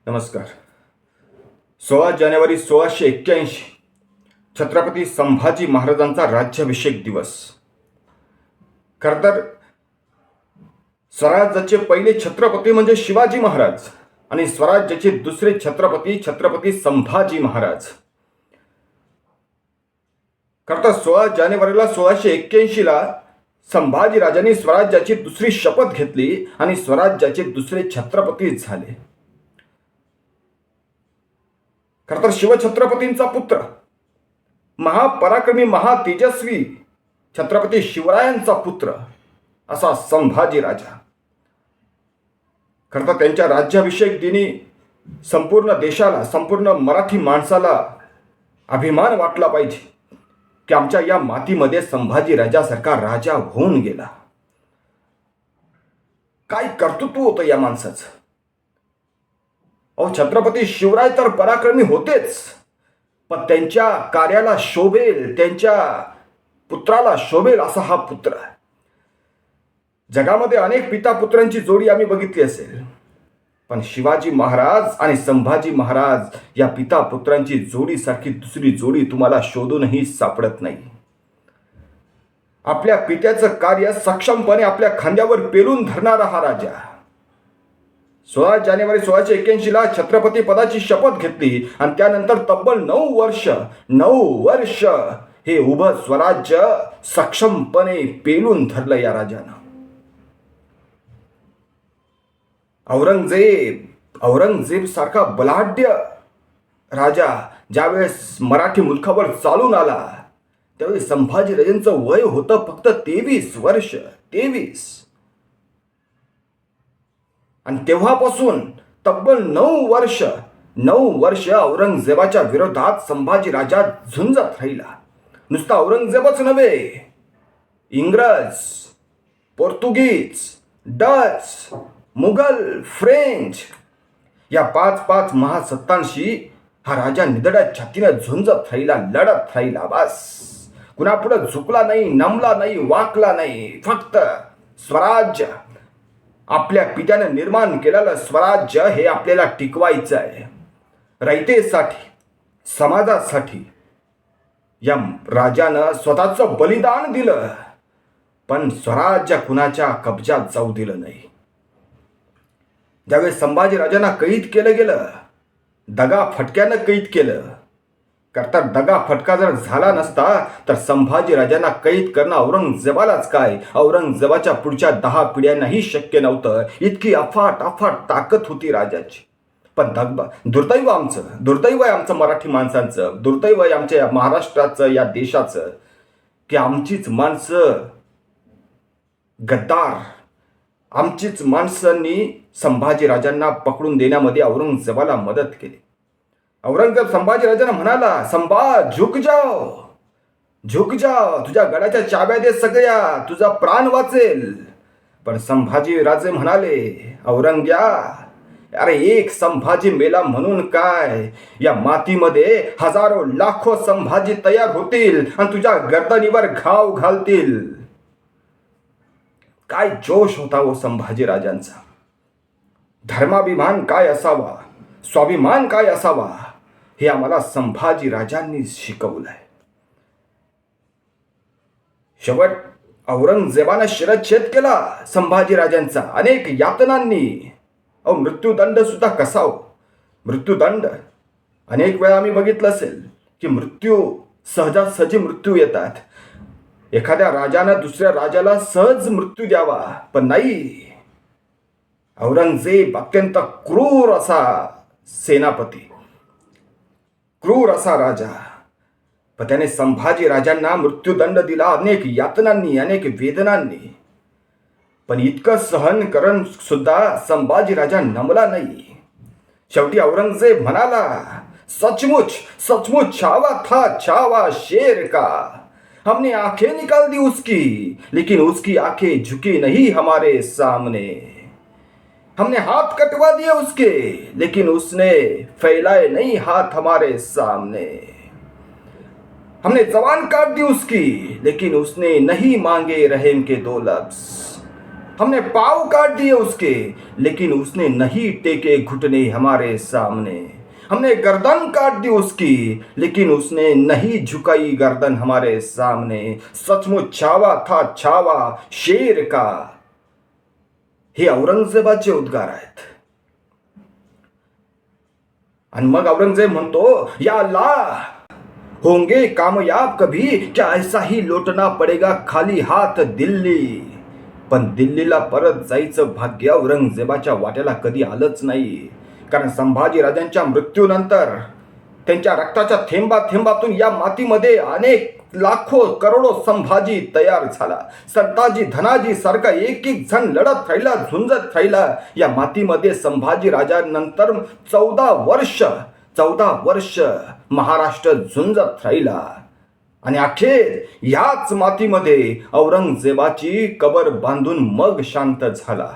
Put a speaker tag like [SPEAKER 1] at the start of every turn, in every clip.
[SPEAKER 1] नमस्कार. 16 जानेवारी 1681 छत्रपती संभाजी महाराजांचा राज्याभिषेक दिवस. खरं तर स्वराज्याचे पहिले छत्रपती म्हणजे शिवाजी महाराज आणि स्वराज्याचे दुसरे छत्रपती छत्रपती संभाजी महाराज. खरं तर 16 जानेवारीला 1681ला संभाजीराजांनी स्वराज्याची दुसरी शपथ घेतली आणि स्वराज्याचे दुसरे छत्रपती झाले. खरं तर शिवछत्रपतींचा पुत्र, महापराक्रमी महातेजस्वी छत्रपती शिवरायांचा पुत्र असा संभाजी राजा. खरं तर त्यांच्या राज्याभिषेक दिनी संपूर्ण देशाला, संपूर्ण मराठी माणसाला अभिमान वाटला पाहिजे की आमच्या या मातीमध्ये संभाजी राजासारखा राजा होऊन गेला. काय कर्तृत्व होतं या माणसाचं. छत्रपती शिवराय तर पराक्रमी होतेच, पण त्यांच्या कार्याला शोभेल, त्यांच्या पुत्राला शोभेल असा हा पुत्र. जगामध्ये अनेक पिता पुत्रांची जोडी आम्ही बघितली असेल, पण शिवाजी महाराज आणि संभाजी महाराज या पिता पुत्रांची जोडी सारखी दुसरी जोडी तुम्हाला शोधूनही सापडत नाही. आपल्या पित्याचं कार्य सक्षमपणे आपल्या खांद्यावर पेलून धरणारा हा राजा 16 जानेवारी 1681ला छत्रपती पदाची शपथ घेतली आणि त्यानंतर तब्बल 9 वर्ष हे उभं स्वराज्य सक्षमपणे पेलून धरलं या राजानं. औरंगजेब सारखा बलाढ्य राजा ज्यावेळेस मराठी मुलखावर चालून आला त्यावेळी संभाजी राजांचं वय होतं फक्त 23 वर्ष. 23. आणि तेव्हापासून तब्बल 9 वर्ष औरंगजेबाच्या विरोधात संभाजी राजा झुंजत राहिला. नुसता औरंगजेबच नव्हे, इंग्रज, पोर्तुगीज, डच, मुघल, फ्रेंच या 5 महासत्तांशी हा राजा निधड्या छातीने झुंजत राहिला, लढत राहिला. बस कुणापुढे झुकला नाही, नमला नाही, वाकला नाही. फक्त स्वराज्य, आपल्या पित्याने निर्माण केलेलं स्वराज्य हे आपल्याला टिकवायचं आहे. रयतेसाठी, समाजासाठी या राजानं स्वतःचं बलिदान दिलं, पण स्वराज्य कुणाच्या कब्जात जाऊ दिलं नाही. ज्यावेळेस संभाजी राजांना कैद केलं गेलं, दगा फटक्यानं कैद केलं. करता दगा फटका जर झाला नसता तर संभाजी राजांना कैद करणं औरंगजेबालाच काय, औरंगजेबाच्या पुढच्या 10 पिढ्यांनाही शक्य नव्हतं. इतकी अफाट ताकद होती राजाची. पण दुर्दैव आहे आमचं मराठी माणसांचं, दुर्दैव आहे आमच्या महाराष्ट्राचं, या देशाचं, की आमचीच माणसं गद्दार, आमचीच माणसांनी संभाजी राजांना पकडून देण्यामध्ये औरंगजेबाला मदत केली. औरंगजेब संभाजी राजांना म्हणाला, संभाज झुक जाओ, तुझ्या गडाच्या चाब्या दे सगळ्या, तुझा प्राण वाचेल. पण संभाजी राजे म्हणाले, औरंग्या, अरे एक संभाजी मेला म्हणून काय, या मातीमध्ये हजारो लाखो संभाजी तयार होतील आणि तुझ्या गर्दनीवर घाव घालतील. काय जोश होता हो संभाजी राजांचा. धर्माभिमान काय असावा, स्वाभिमान काय असावा, हे आम्हाला संभाजी राजांनी शिकवलंय. शेवट औरंगजेबानं शिरच्छेद केला संभाजी राजांचा अनेक यातनांनी. मृत्यूदंड सुद्धा कसा हो. मृत्यूदंड अनेक वेळा आम्ही बघितलं असेल की सहजासहजी मृत्यू येतात. एखाद्या राजानं दुसऱ्या राजाला सहज मृत्यू द्यावा, पण नाही. औरंगजेब अत्यंत क्रूर असा सेनापती, क्रूर असा राजा, पण त्याने संभाजी राजांना मृत्यूदंड दिला अनेक यातनांनी, अनेक वेदनांनी. पण इतकं सहन करून सुद्धा संभाजी राजा नमला नाही. शेवटी औरंगजेब म्हणाला, सचमुच छावा शेर का. हमने आंखें निकाल दी उसकी, लेकिन उसकी आंखें झुकी नहीं हमारे सामने. हमने हाथ कटवा दिए उसके, लेकिन उसने फैलाए नहीं हाथ हमारे सामने. हमने जबान काट दी उसकी, लेकिन उसने नहीं मांगे रहम के 2 लफ्ज. हमने पाँव काट दिए उसके, लेकिन उसने नहीं टेके घुटने हमारे सामने। हमने गर्दन काट दी उसकी, लेकिन उसने नहीं झुकाई गर्दन हमारे सामने। सचमुच छावा था छावा शेर का, हे औरंगजेबाचे उद्गार आहेत. आणि मग औरंगजेब म्हणतो, या अल्लाह, होंगे कामयाब कभी, क्या ऐसा ही लौटना पडेगा खाली हात दिल्ली. पण दिल्लीला परत जायचं भाग्य औरंगजेबाच्या वाट्याला कधी आलंच नाही. कारण संभाजी राजांच्या मृत्यूनंतर त्यांच्या रक्ताच्या थेंबातून या मातीमध्ये अनेक लाखो करोडो संभाजी तयार झाला. संताजी धनाजी सारखा एक जण लढत राहिला, झुंजत राहिला. या मातीमध्ये संभाजी राजांनंतर 14 वर्ष महाराष्ट्र झुंजत राहिला. आणि अखेर याच मातीमध्ये औरंगजेबाची कबर बांधून मग शांत झाला.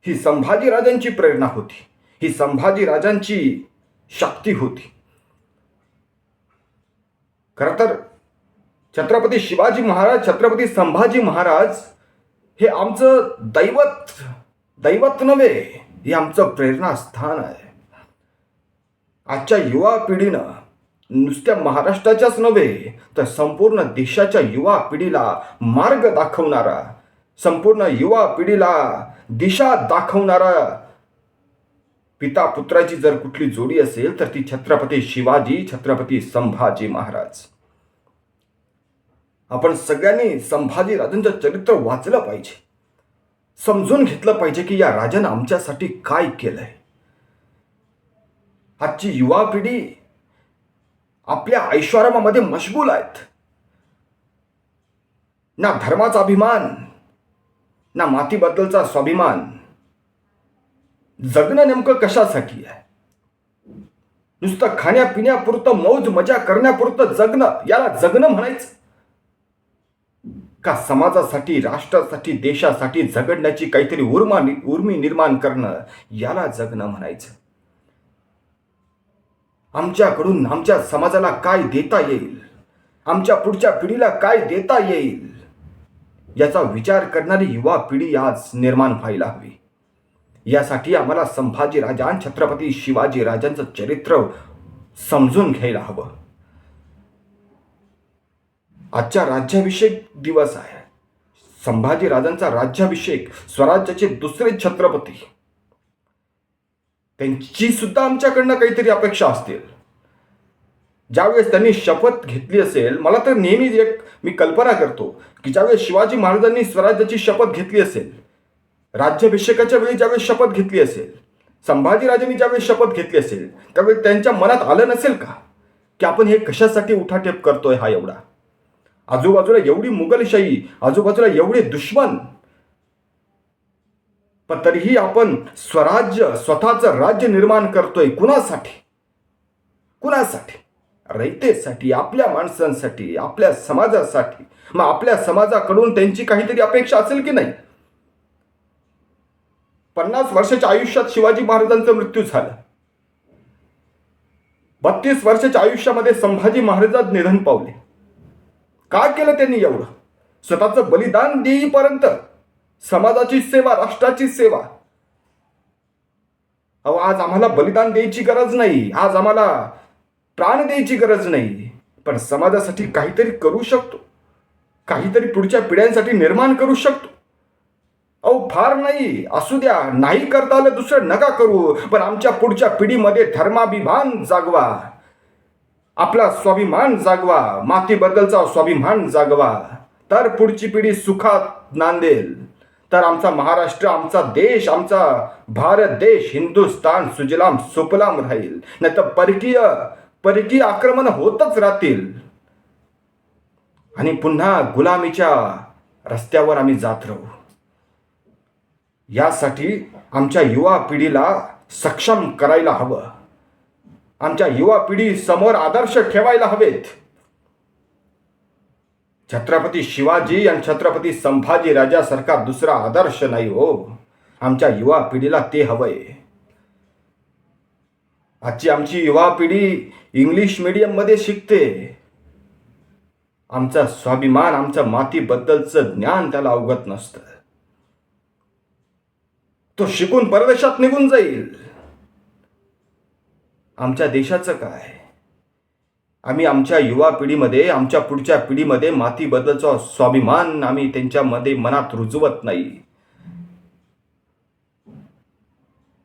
[SPEAKER 1] ही संभाजी राजांची प्रेरणा होती, ही संभाजी राजांची शक्ती होती. खरं तर छत्रपती शिवाजी महाराज, छत्रपती संभाजी महाराज हे आमचं दैवत नव्हे, हे आमचं प्रेरणास्थान आहे. आजच्या युवा पिढीनं नुसत्या महाराष्ट्राच्याच नव्हे तर संपूर्ण देशाच्या युवा पिढीला मार्ग दाखवणारा, संपूर्ण युवा पिढीला दिशा दाखवणारा पिता पुत्राची जर कुठली जोडी असेल तर ती छत्रपती शिवाजी, छत्रपती संभाजी महाराज. आपण सगळ्यांनी संभाजी राजांचं चरित्र वाचलं पाहिजे, समजून घेतलं पाहिजे की या राजानं आमच्यासाठी काय केलंय. आजची युवा पिढी आपल्या ऐश्वर्यामध्ये मशगूल आहेत. ना धर्माचा अभिमान, ना मातीबद्दलचा स्वाभिमान. जगणं नेमकं कशासाठी आहे? नुसतं खाण्यापिण्यापुरतं, मौज मजा करण्यापुरतं जगणं, याला जगणं म्हणायचं का? समाजासाठी, राष्ट्रासाठी, देशासाठी झगडण्याची काहीतरी उर्मी निर्माण करणं, याला जगणं म्हणायचं. आमच्याकडून आमच्या समाजाला काय देता येईल, आमच्या पुढच्या पिढीला काय देता येईल, याचा विचार करणारी युवा पिढी आज निर्माण व्हायला हवी. यासाठी आम्हाला संभाजी राजा, छत्रपती शिवाजी राजांचं चरित्र समजून घ्यायला हवं. आजचा राज्याभिषेक दिवस आहे. संभाजी राजांचा राज्याभिषेक, स्वराज्याचे दुसरे छत्रपती, त्यांची सुद्धा आमच्याकडनं काहीतरी अपेक्षा असतील. ज्यावेळेस त्यांनी शपथ घेतली असेल, मला तर नेहमी मी कल्पना करतो की ज्यावेळेस शिवाजी महाराजांनी स्वराज्याची शपथ घेतली असेल, राज्याभिषेकाच्या वेळी ज्यावेळेस शपथ घेतली असेल, संभाजी राजांनी ज्यावेळेस शपथ घेतली असेल, त्यावेळी त्यांच्या मनात आलं नसेल का की आपण हे कशासाठी उठाठेप करतोय. हा एवढा आजूबाजूला एवढी मुघलशाही, आजूबाजूला एवढे दुश्मन, पण तरीही आपण स्वतःचं राज्य निर्माण करतोय. कुणासाठी? रयतेसाठी, आपल्या माणसांसाठी, आपल्या समाजासाठी. मग आपल्या समाजाकडून त्यांची काहीतरी अपेक्षा असेल की नाही? 50 वर्षाच्या आयुष्यात शिवाजी महाराजांचा मृत्यू झाला. 32 वर्षाच्या आयुष्यामध्ये संभाजी महाराज निधन पावले. काय केलं त्यांनी एवढं? स्वतःचं बलिदान देईपर्यंत समाजाची सेवा, राष्ट्राची सेवा. अहो, आज आम्हाला बलिदान द्यायची गरज नाही, आज आम्हाला प्राण द्यायची गरज नाही, पण समाजासाठी काहीतरी करू शकतो, काहीतरी पुढच्या पिढ्यांसाठी निर्माण करू शकतो. अहो, फार नाही, असू द्या, नाही करता आलं दुसरं नका करू, पण आमच्या पुढच्या पिढीमध्ये धर्माभिमान जागवा, आपला स्वाभिमान जागवा, मातीबद्दलचा स्वाभिमान जागवा. तर पुढची पिढी सुखात नांदेल. तर आमचा महाराष्ट्र, आमचा देश, आमचा भारत देश, हिंदुस्तान सुजलाम सुफलाम राहील. नाही तर परकीय आक्रमण होतच राहतील आणि पुन्हा गुलामीच्या रस्त्यावर आम्ही जात राहू. यासाठी आमच्या युवा पिढीला सक्षम करायला हवं. आमच्या युवा पिढी समोर आदर्श ठेवायला हवेत. छत्रपती शिवाजी आणि छत्रपती संभाजी राजासारखा दुसरा आदर्श नाही हो. आमच्या युवा पिढीला ते हवंय. आमची युवा पिढी इंग्लिश मीडियममध्ये शिकते. आमचा स्वाभिमान, आमच्या मातीबद्दलचं ज्ञान त्याला अवगत नसतं. तो शिकून परदेशात निघून जाईल. आमच्या देशाचं काय? आम्ही आमच्या युवा पिढीमध्ये, आमच्या पुढच्या पिढीमध्ये मातीबद्दलचा स्वाभिमान आम्ही त्यांच्यामध्ये मनात रुजवत नाही.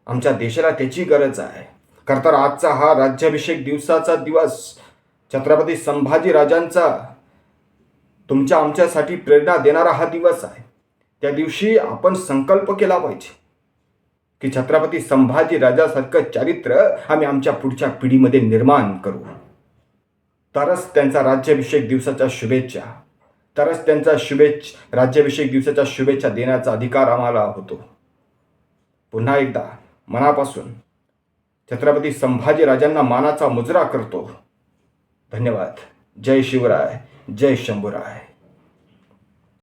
[SPEAKER 1] आमच्या देशाला त्याची गरज आहे. खरं तर आजचा हा राज्याभिषेक दिवसाचा दिवस छत्रपती संभाजी राजांचा तुमच्या आमच्यासाठी प्रेरणा देणारा हा दिवस आहे. त्या दिवशी आपण संकल्प केला पाहिजे की छत्रपती संभाजी राजासारखं चारित्र्य आम्ही आमच्या पुढच्या पिढीमध्ये निर्माण करू. तरच त्यांचा राज्याभिषेक दिवसाच्या शुभेच्छा, तरच त्यांचा राज्याभिषेक दिवसाच्या शुभेच्छा देण्याचा अधिकार आम्हाला होतो. पुन्हा एकदा मनापासून छत्रपती संभाजी राजांना मानाचा मुजरा करतो. धन्यवाद. जय शिवराय, जय शंभूराय.